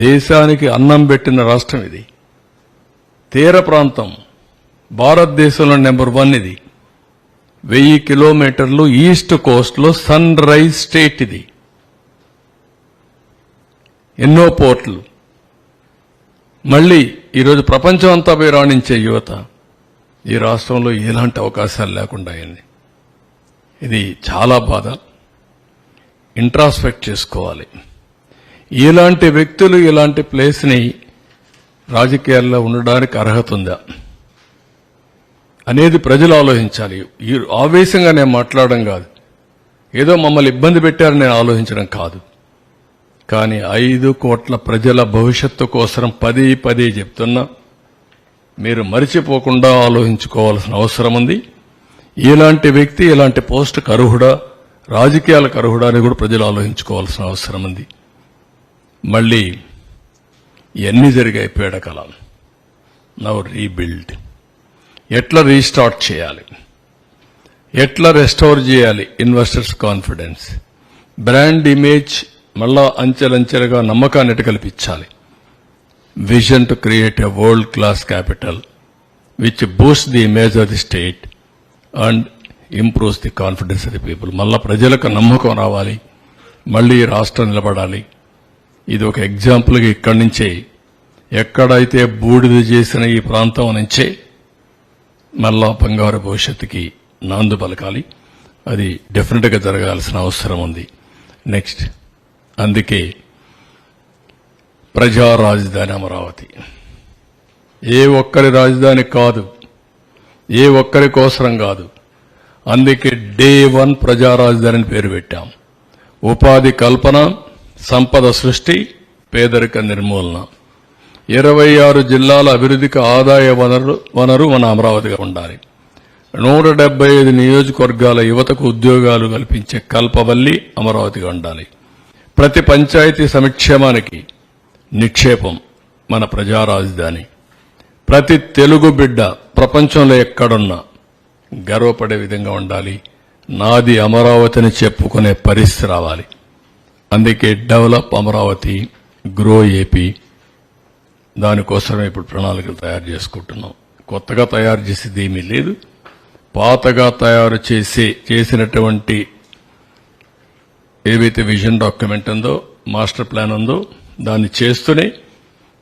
దేశానికి అన్నం పెట్టిన రాష్ట్రం ఇది. తీర ప్రాంతం భారతదేశంలో నెంబర్ 1 ఇది. 1000 కిలోమీటర్లు ఈస్ట్ కోస్ట్ లో సన్ రైజ్ స్టేట్ ఇది. ఎన్నో పోర్ట్లు. మళ్ళీ ఈరోజు ప్రపంచం అంతా పోయి రాణించే యువత ఈ రాష్ట్రంలో ఎలాంటి అవకాశాలు లేకుండా అయింది. ఇది చాలా బాధ. ఇంట్రాస్పెక్ట్ చేసుకోవాలి. ఇలాంటి వ్యక్తులు ఇలాంటి ప్లేస్ని రాజకీయాల్లో ఉండడానికి అర్హత ఉందా అనేది ప్రజలు ఆలోచించాలి. ఈ ఆవేశంగా నేను మాట్లాడడం కాదు, ఏదో మమ్మల్ని ఇబ్బంది పెట్టారని నేను ఆలోచించడం కాదు. కానీ 5 కోట్ల ప్రజల భవిష్యత్తు కోసం పదే చెప్తున్నా, మీరు మరిచిపోకుండా ఆలోచించుకోవాల్సిన అవసరం ఉంది. ఇలాంటి వ్యక్తి ఇలాంటి పోస్టుకు అర్హుడా, రాజకీయాలకు అర్హుడా అని కూడా ప్రజలు ఆలోచించుకోవాల్సిన అవసరం ఉంది. మళ్ళీ ఎన్ని జరిగాయి పీడకలాలు. Now rebuild. ఎట్లా రీస్టార్ట్ చేయాలి, ఎట్లా రెస్టోర్ చేయాలి ఇన్వెస్టర్స్ కాన్ఫిడెన్స్, బ్రాండ్ ఇమేజ్ మళ్ళా అంచెలంచెలుగా నమ్మకాన్ని కల్పించాలి. Vision to create a world class capital which Boost the image of the state and improves the confidence of the people. మళ్ళా ప్రజలకు నమ్మకం రావాలి, మళ్ళీ రాష్ట్రం నిలబడాలి. ఇది ఒక ఎగ్జాంపుల్గా ఇక్కడి నుంచే, ఎక్కడైతే బూడిద చేసిన ఈ ప్రాంతం నుంచే మళ్ళా బంగారు భవిష్యత్తుకి నాందు పలకాలి. అది డెఫినెట్గా జరగాల్సిన అవసరం ఉంది. నెక్స్ట్, అందుకే ప్రజా రాజధాని అమరావతి. ఏ ఒక్కరి రాజధాని కాదు, ఏ ఒక్కరి కోసరం కాదు. అందుకే డే 1 ప్రజా రాజధాని పేరు పెట్టాం. ఉపాధి కల్పన, సంపద సృష్టి, పేదరిక నిర్మూలన. 26 జిల్లాల అభివృద్ధికి ఆదాయ వనరు మన అమరావతిగా ఉండాలి. 175 నియోజకవర్గాల యువతకు ఉద్యోగాలు కల్పించే కల్పవల్లి అమరావతిగా ఉండాలి. ప్రతి పంచాయతీ సంక్షేమానికి నిక్షేపం మన ప్రజా రాజధాని. ప్రతి తెలుగు బిడ్డ ప్రపంచంలో ఎక్కడున్నా గర్వపడే విధంగా ఉండాలి. నాది అమరావతిని చెప్పుకునే పరిస్థితి రావాలి. అందుకే డెవలప్ అమరావతి, గ్రో ఏపీ, దానికోసమే ఇప్పుడు ప్రణాళికలు తయారు చేసుకుంటున్నాం. కొత్తగా తయారు చేసేది ఏమీ లేదు. పాతగా తయారు చేసినటువంటి ఏవైతే విజన్ డాక్యుమెంట్ ఉందో, మాస్టర్ ప్లాన్ ఉందో, దాన్ని చేస్తూనే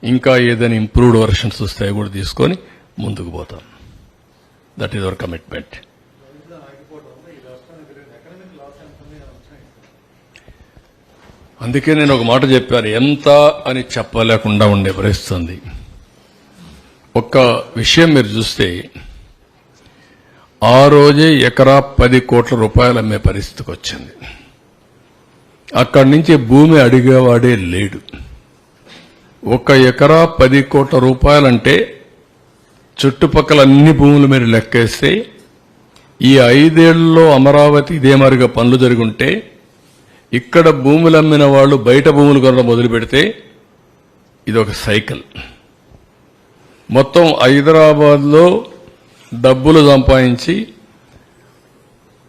ఇంకా ఏదైనా ఇంప్రూవ్డ్ వర్షన్స్ వస్తాయో కూడా తీసుకొని ముందుకు పోతాం. That is our commitment. అందుకే నేను ఒక మాట చెప్పాను, ఎంత అని చెప్పలేకుండా ఉండే పరిస్థితుంది. ఒక్క విషయం మీరు చూస్తే, ఆ రోజే ఎకరా 10 కోట్ల రూపాయలు అమ్మే పరిస్థితికి వచ్చింది. అక్కడి నుంచి భూమి అడిగేవాడే లేడు. 1 ఎకరా 10 కోట్ల రూపాయలంటే చుట్టుపక్కల అన్ని భూములు మీరు లెక్కేస్తే ఈ 5 ఏళ్లలో అమరావతి ఇదే మరిగా పనులు జరుగుంటే, ఇక్కడ భూములు అమ్మిన వాళ్ళు బయట భూములు కొనడం మొదలు పెడితే ఇది ఒక సైకిల్. మొత్తం హైదరాబాద్లో డబ్బులు సంపాదించి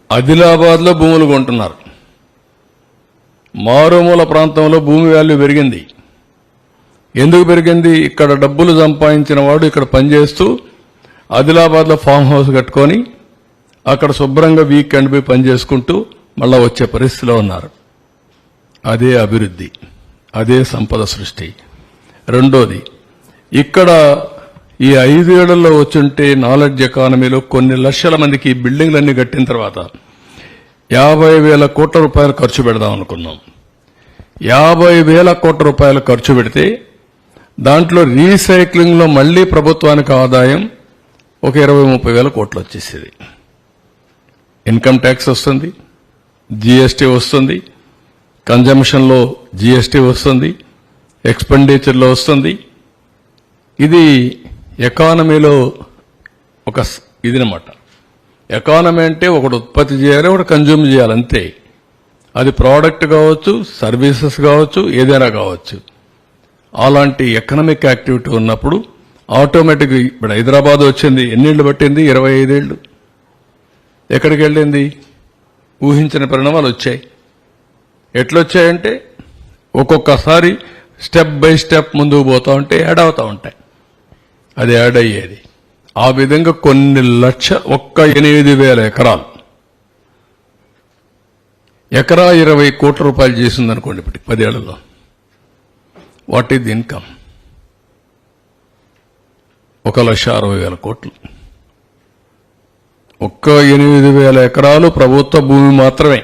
ఆదిలాబాద్లో భూములు కొంటున్నారు. మారుమూల ప్రాంతంలో భూమి వాల్యూ పెరిగింది. ఎందుకు పెరిగింది? ఇక్కడ డబ్బులు సంపాదించిన వాడు ఇక్కడ పనిచేస్తూ ఆదిలాబాద్లో ఫామ్ హౌస్ కట్టుకొని అక్కడ శుభ్రంగా వీకెండ్ పోయి పనిచేసుకుంటూ మళ్ళా వచ్చే పరిస్థితిలో ఉన్నారు. అదే అభివృద్ధి, అదే సంపద సృష్టి. రెండోది, ఇక్కడ ఈ 5 ఏళ్లలో వచ్చుంటే నాలెడ్జ్ ఎకానమీలో కొన్ని లక్షల మందికి ఈ బిల్డింగ్లన్నీ కట్టిన తర్వాత 50,000 కోట్ల రూపాయలు ఖర్చు పెడదాం అనుకున్నాం. 50,000 కోట్ల రూపాయలు ఖర్చు పెడితే దాంట్లో రీసైక్లింగ్ లో మళ్లీ ప్రభుత్వానికి ఆదాయం ఒక 20-30 వేల కోట్లు వచ్చేసేది. ఇన్కమ్ ట్యాక్స్ వస్తుంది, జీఎస్టీ వస్తుంది, కన్జంప్షన్ లో జీఎస్టీ వస్తుంది, ఎక్స్పెండిచర్ లో వస్తుంది. ఇది ఎకానమీలో ఒక ఇదినమాట. ఎకానమీ అంటే ఒకటి ఉత్పత్తి చేయాలి, ఒకటి కన్జ్యూమ్ చేయాలి, అంతే. అది ప్రోడక్ట్ కావచ్చు, సర్వీసెస్ కావచ్చు, ఏదైనా కావచ్చు. అలాంటి ఎకనామిక్ యాక్టివిటీ ఉన్నప్పుడు ఆటోమేటిక్ ఇప్పుడు హైదరాబాద్ వచ్చింది. ఎన్నేళ్లు పట్టింది? 25 ఏళ్లు. ఎక్కడికి వెళ్ళింది? ఊహించిన పరిణామాలు వచ్చాయి. ఎట్లొచ్చాయంటే ఒక్కొక్కసారి స్టెప్ బై స్టెప్ ముందుకు పోతా ఉంటే యాడ్ అవుతా ఉంటాయి. అది యాడ్ అయ్యేది. ఆ విధంగా కొన్ని ఒక్క 8,000 ఎకరాలు, ఎకరా 20 కోట్ల రూపాయలు చేసిందనుకోండి ఇప్పటికి 10 ఏళ్లలో. What is income? 1,60,000 కోట్లు. ఒక్క 8,000 ఎకరాలు ప్రభుత్వ భూమి మాత్రమే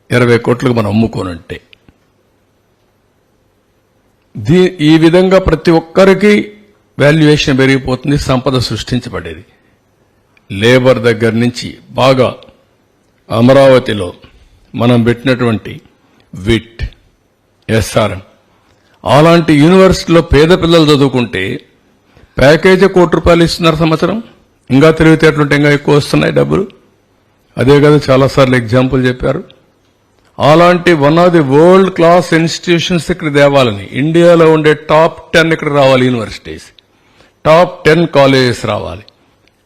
20 కోట్లకు మనం అమ్ముకోనంటే. ఈ విధంగా ప్రతి ఒక్కరికి వాల్యుయేషన్ పెరిగిపోతుంది, సంపద సృష్టించబడేది. లేబర్ దగ్గర నుంచి బాగా అమరావతిలో మనం పెట్టినటువంటి విట్, ఎస్ఆర్ఎం అలాంటి యూనివర్సిటీలో పేద పిల్లలు చదువుకుంటే ప్యాకేజీ ₹1,00,00,000 ఇస్తున్నారు సంవత్సరం. ఇంకా తెలివితేటలుంటే ఇంకా ఎక్కువ వస్తున్నాయి డబ్బులు. అదే కదా చాలాసార్లు ఎగ్జాంపుల్ చెప్పారు. అలాంటి one of the world class institutions ఇక్కడ తేవాలని, ఇండియాలో ఉండే టాప్ 10 ఇక్కడ రావాలి యూనివర్సిటీస్, టాప్ 10 కాలేజెస్ రావాలి,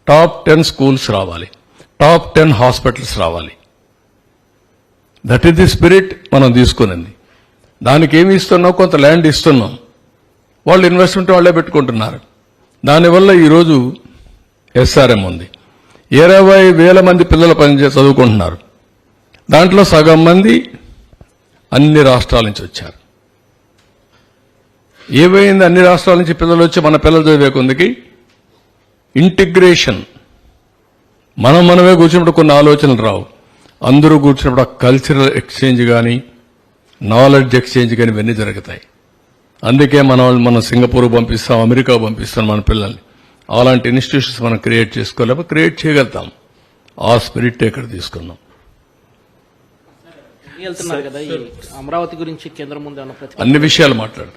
టాప్ 10 స్కూల్స్ రావాలి, టాప్ 10 హాస్పిటల్స్ రావాలి. దట్ ఈస్ ది స్పిరిట్ మనం తీసుకునింది. దానికి ఏమి ఇస్తున్నాం? కొంత ల్యాండ్ ఇస్తున్నాం, వాళ్ళు ఇన్వెస్ట్మెంట్ వాళ్ళే పెట్టుకుంటున్నారు. దానివల్ల ఈరోజు ఎస్ఆర్ఎం ఉంది. 20,000 మంది పిల్లలు చదువుకుంటున్నారు. దాంట్లో సగం మంది అన్ని రాష్ట్రాల నుంచి వచ్చారు. ఏమైంది? అన్ని రాష్ట్రాల నుంచి పిల్లలు వచ్చి మన పిల్లలు చదివే కొందికి ఇంటిగ్రేషన్. మనమే కూర్చున్నప్పుడు కొన్ని ఆలోచనలు రావు. అందరూ కూర్చున్నప్పుడు ఆ కల్చరల్ ఎక్స్చేంజ్ కానీ, నాలెడ్జ్ ఎక్స్చేంజ్ కానీ ఇవన్నీ జరుగుతాయి. అందుకే మనం సింగపూర్ పంపిస్తాం, అమెరికా పంపిస్తాం మన పిల్లల్ని. అలాంటి ఇన్స్టిట్యూషన్స్ మనం క్రియేట్ చేసుకోలేకపోతే క్రియేట్ చేయగలుగుతాం. ఆ స్పిరిట్ ఇక్కడ తీసుకున్నాం. వెళ్తున్నారు కదా, ఈ అమరావతి గురించి కేంద్రం ముందు అన్ని విషయాలు మాట్లాడతాం.